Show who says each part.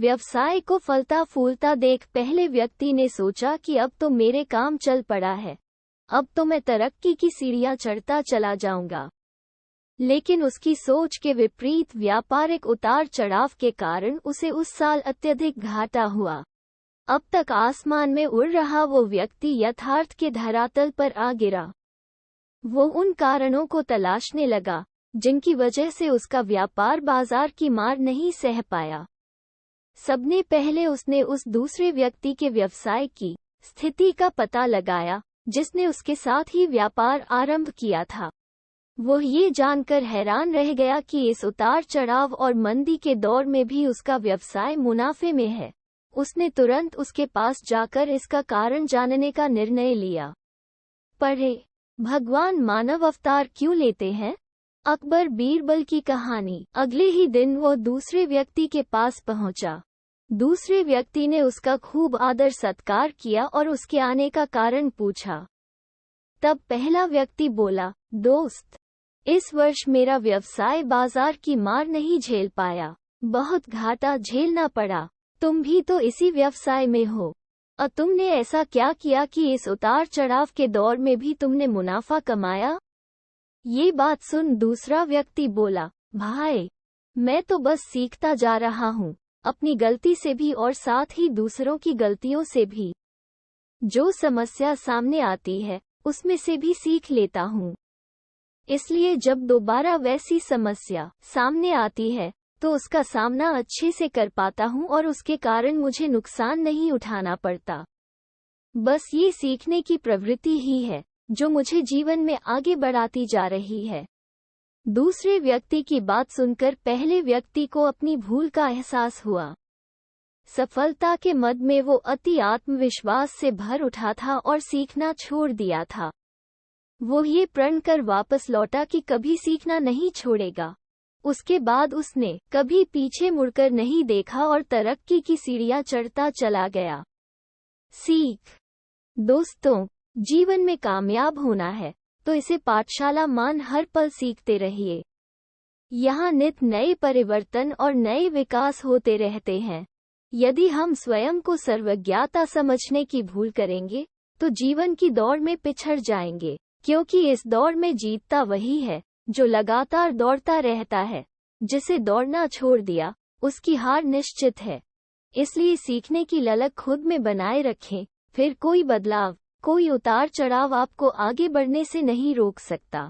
Speaker 1: व्यवसाय को फलता फूलता देख पहले व्यक्ति ने सोचा कि अब तो मेरे काम चल पड़ा है, अब तो मैं तरक्की की सीढ़ियां चढ़ता चला जाऊंगा। लेकिन उसकी सोच के विपरीत व्यापारिक उतार चढ़ाव के कारण उसे उस साल अत्यधिक घाटा हुआ। अब तक आसमान में उड़ रहा वो व्यक्ति यथार्थ के धरातल पर आ गिरा। वो उन कारणों को तलाशने लगा जिनकी वजह से उसका व्यापार बाजार की मार नहीं सह पाया। सबने पहले उसने उस दूसरे व्यक्ति के व्यवसाय की स्थिति का पता लगाया जिसने उसके साथ ही व्यापार आरंभ किया था। वो ये जानकर हैरान रह गया कि इस उतार चढ़ाव और मंदी के दौर में भी उसका व्यवसाय मुनाफे में है। उसने तुरंत उसके पास जाकर इसका कारण जानने का निर्णय लिया। पढ़े, भगवान मानव अवतार क्यों लेते हैं? अकबर बीरबल की कहानी। अगले ही दिन वो दूसरे व्यक्ति के पास पहुंचा। दूसरे व्यक्ति ने उसका खूब आदर सत्कार किया और उसके आने का कारण पूछा। तब पहला व्यक्ति बोला, दोस्त, इस वर्ष मेरा व्यवसाय बाजार की मार नहीं झेल पाया, बहुत घाटा झेलना पड़ा। तुम भी तो इसी व्यवसाय में हो, और तुमने ऐसा क्या किया कि इस उतार चढ़ाव के दौर में भी तुमने मुनाफा कमाया? ये बात सुन दूसरा व्यक्ति बोला, भाई, मैं तो बस सीखता जा रहा हूँ, अपनी गलती से भी और साथ ही दूसरों की गलतियों से भी। जो समस्या सामने आती है उसमें से भी सीख लेता हूँ। इसलिए जब दोबारा वैसी समस्या सामने आती है तो उसका सामना अच्छे से कर पाता हूँ और उसके कारण मुझे नुकसान नहीं उठाना पड़ता। बस ये सीखने की प्रवृत्ति ही है जो मुझे जीवन में आगे बढ़ाती जा रही है। दूसरे व्यक्ति की बात सुनकर पहले व्यक्ति को अपनी भूल का एहसास हुआ। सफलता के मद में वो अति आत्मविश्वास से भर उठा था और सीखना छोड़ दिया था। वो ये प्रण कर वापस लौटा कि कभी सीखना नहीं छोड़ेगा। उसके बाद उसने कभी पीछे मुड़कर नहीं देखा और तरक्की की सीढ़ियां चढ़ता चला गया। सीख। दोस्तों, जीवन में कामयाब होना है तो इसे पाठशाला मान हर पल सीखते रहिए। यहाँ नित नए परिवर्तन और नए विकास होते रहते हैं। यदि हम स्वयं को सर्वज्ञता समझने की भूल करेंगे तो जीवन की दौड़ में पिछड़ जाएंगे, क्योंकि इस दौड़ में जीतता वही है जो लगातार दौड़ता रहता है। जिसे दौड़ना छोड़ दिया उसकी हार निश्चित है। इसलिए सीखने की ललक खुद में बनाए रखें, फिर कोई बदलाव, कोई उतार चढ़ाव आपको आगे बढ़ने से नहीं रोक सकता।